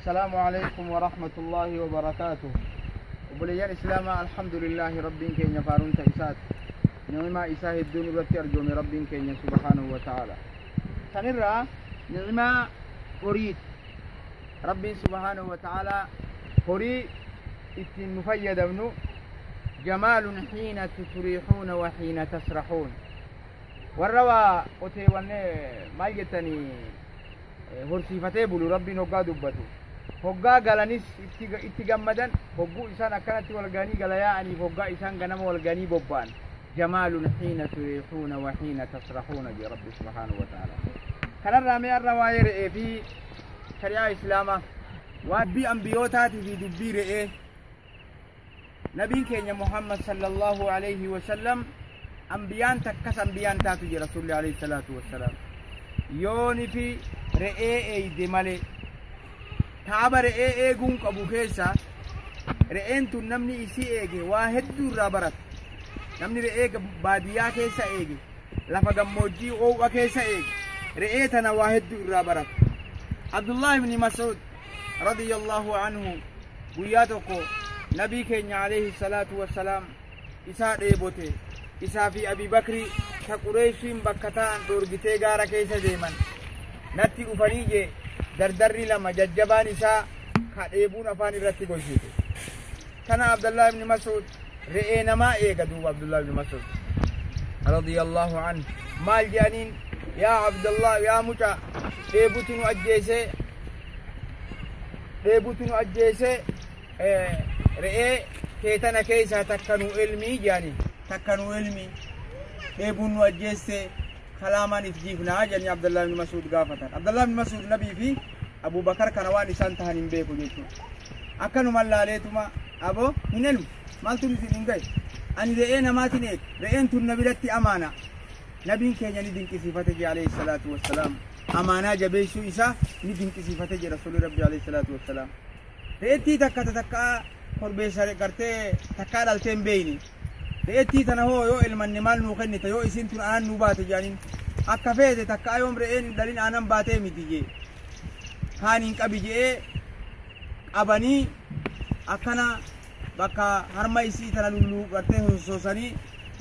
السلام عليكم ورحمة الله وبركاته. وبليان إسلام الحمد لله رب كين فارون تيسات نعمة إساه الدنيا بترجم رب كين سبحانه وتعالى. سنرى نعمة أريد رب سبحانه وتعالى أريد النفيد ابنه جمال حين تريحون وحين تسرحون. والروى أتي ونه ما جتني هرسيفتي بلو ربي نوقا دبتو هوقا قالنيس اتقامدن هوقو إسان أكانت والغاني قلياني هوقا إسان قنم والغاني ببان جمال حين تريحون وحين تسرحون برب سبحانه وتعالى. كان الرامي الرواير في شريعة إسلامة وابي أنبيوتات في دبير نبي كين محمد صلى الله عليه وسلم أنبيان تكس أنبيان تاتي رسول الله عليه الصلاة والسلام يوني في رئي دمالي تابا رئي قنق أبو خيسا رئين تنمني إسي إيجي واحد دور رابرت نمني رئي باديا كيسا إيجي لفا موجي أو كيسا إيجي رئي تنا واحد دور رابرت. عبد الله بن مسعود رضي الله عنه وياتكو نبي كينيا عليه الصلاة والسلام إسا ريبوتي إسا في أبي بكر كقريشين بكتان دورجتي غارا كيسا ديمن نتي أفنيجي دردري لما ججبان إسا كأيبون أفاني رتي قلشيتي. كان عبد الله بن مسعود رئينا ما إيقدوا عبد الله بن مسعود رضي الله عنه مال جانين يا عبد الله يا مجا ديبوتنو أجيسي رئي كيتنا كيسا تكنو علمي جاني تكنو علمي ديبونو أجيسي كلاما نفجيفنا جاني عبد الله بن مسعود قافتا. عبد الله بن مسعود نبي في أبو بكر كان واني سانتهن بيكو جيتو أكنو مالا ليتما أبو هنلو مالتو نسي نغاي أني رئينا ماتنيك رئين تن نبيلتي أمانة نبين كينيا ندين كسيفتي عليه الصلاة والسلام أمانة جبيشو إسا ندين كسيفتي رسول ربي عليه الصلاة والسلام. رئيتي تكا قربيشاري كرتي تكا دالتين بيني رئيتي تنهو يو علمان نمال نوخني تيو إسين تن آنان نوباتي جانين أكفيت تكا يوم رئين دالين آنان باتي متيجي خانين كبي جي أباني أكنا بكا هرما إسي تنالولو كرتي حسوساني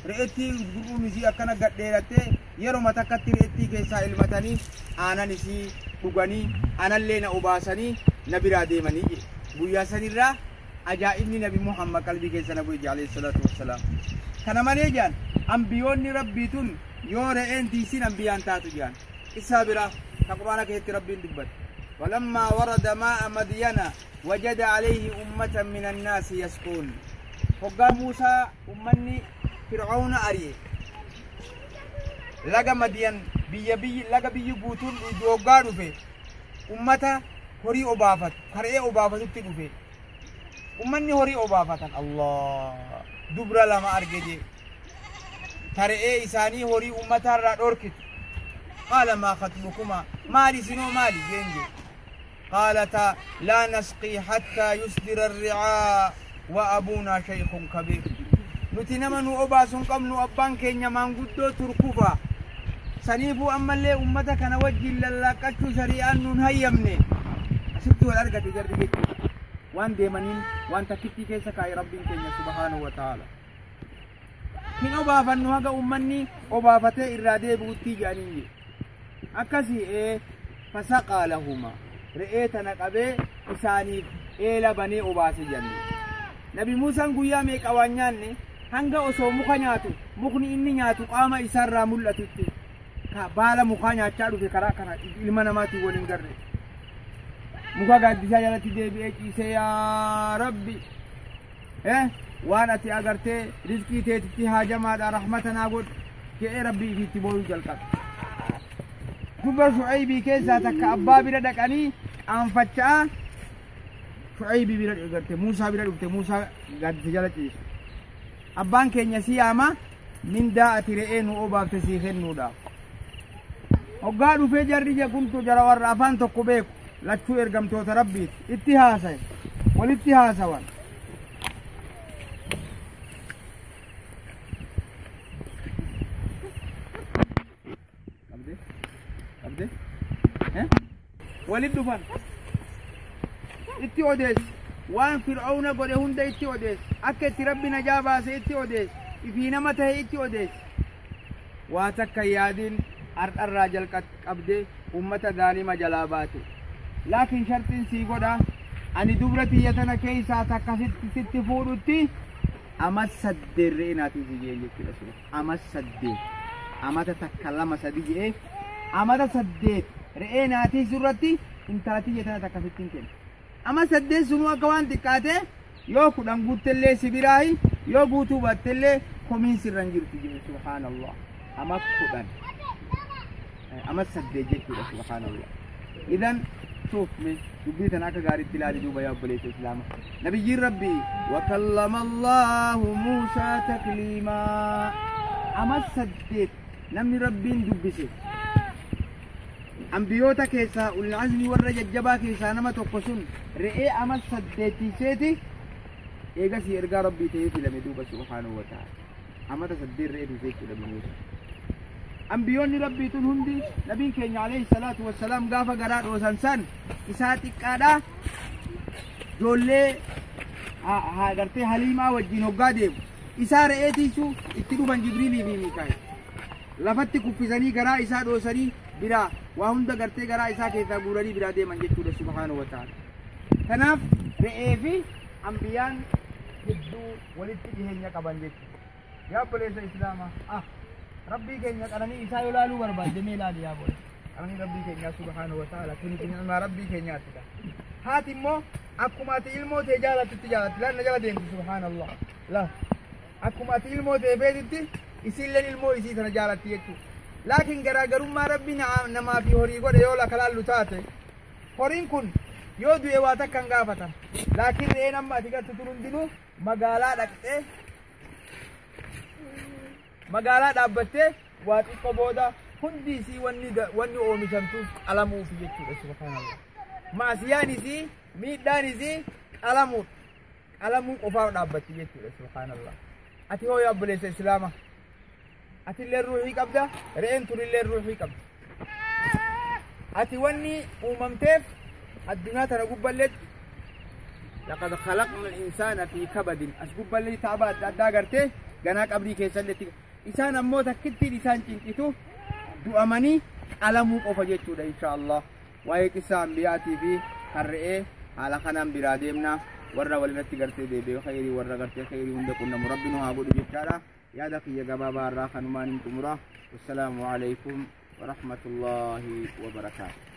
رئيتي guruu misi akkana gadheeratte yeroo matakatti reetti keessa ilmatanii aanan isii dhuganii aanallee na obaasanii na biraa deemanii guyyaa sanirraa ajaa'ibni nabi Muhammad qalbii keessa na bu'e alayhi salatu wassalaam. kana malee jaan ambiyoonni rabbiitun yoo re'een tiisin ambiyaan taatu jaan isaa biraa ta quraana keessatti rabbiin dubbate walamma warada maa'a madyana wajada alayhi ummatan min annaasi yasquun. hoggaa Muusaa ummanni فرعون أريه لقى مدين بي لقى بي بوتون دوغارو في أمتا هوري أبافت خرئي أبافت تتقو في أمني هوري أبافت الله دبرا لما أرجي خرئي إساني هوري أمتا رأوركت قال ما خطبكما مالي سنو مالي جنجي قالتا لا نسقي حتى يصدر الرعاء وأبونا شيخ كبير. nuti nama nu obaasun qabnu abbaan keenya maanguddoo turkufa saniifuu ammallee ummata kana wajjin lallaaqachuu shari'aan nun hayyamne asitti wal argate jarri jechuudha waan deemaniin waan takkittii keessa kaa'e rabbiin keenya subhaanahu wa ta'ala hin obaafannu haga ummanni obaafatee irraa deebi'utti jedhaniin akkasii fasaqaa lahuma re'ee tana qabee isaaniif eela banee obaase jenne. nabi Muusaan guyyaa meeqa waan nyaanne hanga osoo muka nyaatu mukni inni nyaatu qaama isaarraa mul'atutti ka baala mukaa nyaachaa dhufe karaa kana ilma namaatiin waliin garre muka gaaddisaa jalatti deebi'ee ciisee yaa rabbi waan ati agartee rizqii teetitti haajamaadha rahmatanaa godh jedhee rabbii ifiitti booyuu jalqabe. dubba Shu'aybii keessaa takka abbaa bira dhaqanii aanfachaa Shu'aybii bira dhugarte Muusaa bira dhufte Muusaa gaaddisa jala ciise. abbaan keenya siyaama mindaa ati re'ee nu obaafte sii kennuudhaaf. hoggaa dhufee jarri jeequmtu jara warra afaan tokko beeku lachuu ergamtoota rabbiiti itti haasaye walitti haasawan. walit dhufan itti odees waan fir'auna godhe hunda itti odees akka itti rabbi najaa baase itti odees ifii nama tahe itti odees waa takka yaadin ardharraa jalqabde ummata zaalima jalaa baate laakiin shartiin sii godha ani dubra tiyya tana keessaa takka sitti fuudhutti amas saddeerree naati jee jechuudha sun amas saddeet amata takka lama sadi jee amata saddeet re'ee naati surratti intalati jetana takka sittin kenna amas saddeet sunu akka waan xiqqaate yoo kudhan guuttellee sibiraahi yoo guutuu battellee komiin sirran jirti jee subhaanallah amas kudhan amas saddeet jechuudha subhaanallah idan شوف من جبيتنا كغاري التلالي دوبا يا أبو ليس إسلام نبي ربي وكلم الله موسى تكليما أما السدد نمي ربي دبسي أنبيوتا كيسا والعزم والرجل جبا كيسا نما تقصون رئي أما السدد تيسيتي إيغا سيرغا ربي تيسي لمي دوبا سبحانه وتعالى أما تسدد رئي تيسي لمي موسى أنبيوني ربي تنهندي نبي كين عليه الصلاة والسلام قافا قرار وسنسان إساتي قادا جولي قرتي حليمة وجينو قادم إسار إيتيسو اتلوبان جبريلي في ميكاي لفتي كفزاني قرا إسار وسري برا وهند قرتي قرا إسا كيسا قولاني برا دي من جتو سبحانه وتعالى تناف رئيفي أنبيان جدو ولتجهن يقبان جتو يا بليس إسلاما ربي كينيا قرني إسا يولالو برباد ميلاد يا بول قرني ربي كينيا سبحانه وتعالى كني ما ربي كينيا تدا هاتمو أكما تيلمو تجارة التجارة لا نجلا دين سبحان الله لا أكما تيلمو تبيدتي يسيل للمو يسيل تجارة تيجي لكن غرغرو ما ربي نما في هوري غو يولا كلال لوتاته هورين كن يودو يواتا كان غافتا لكن رينما تيغا تترندلو مغالا دقته magaalaa dhaabbattee waa xiqqoo booda hundi isii wanni oomishamtuuf qalamuuf jechuudha subhaanallah maasiyaan isii miidhaan isii qalamuu qofaaf dhaabbatti jechuudha subhaanallah ati hoo yaa obboleessa islaama ati illee ruuxii qabda re'een tun illee ruuxii qabda ati wanni uumamteef addunyaa tana gubballeetti laqad khalaqna al-insaana fi kabadin as gubballee taaba adda gartee ganaa qabrii keessalletti isaan ammoo takkittiin isaan cinqitu du'amanii qalamuu qofa jechuudha inshaallah waa'ee qissaa ambiyaatii fi harre'ee haala kanaan biraa deemna warra walinatti gartee deebi'ee khayrii warra gartee khayrii hunda qunnamu rabbi nu haa godhu jechaadha yaada kiyya gabaabaa irraa kanumaan hin xumura wassalaamu alaykum wa rahmatullaahi wa barakaatuh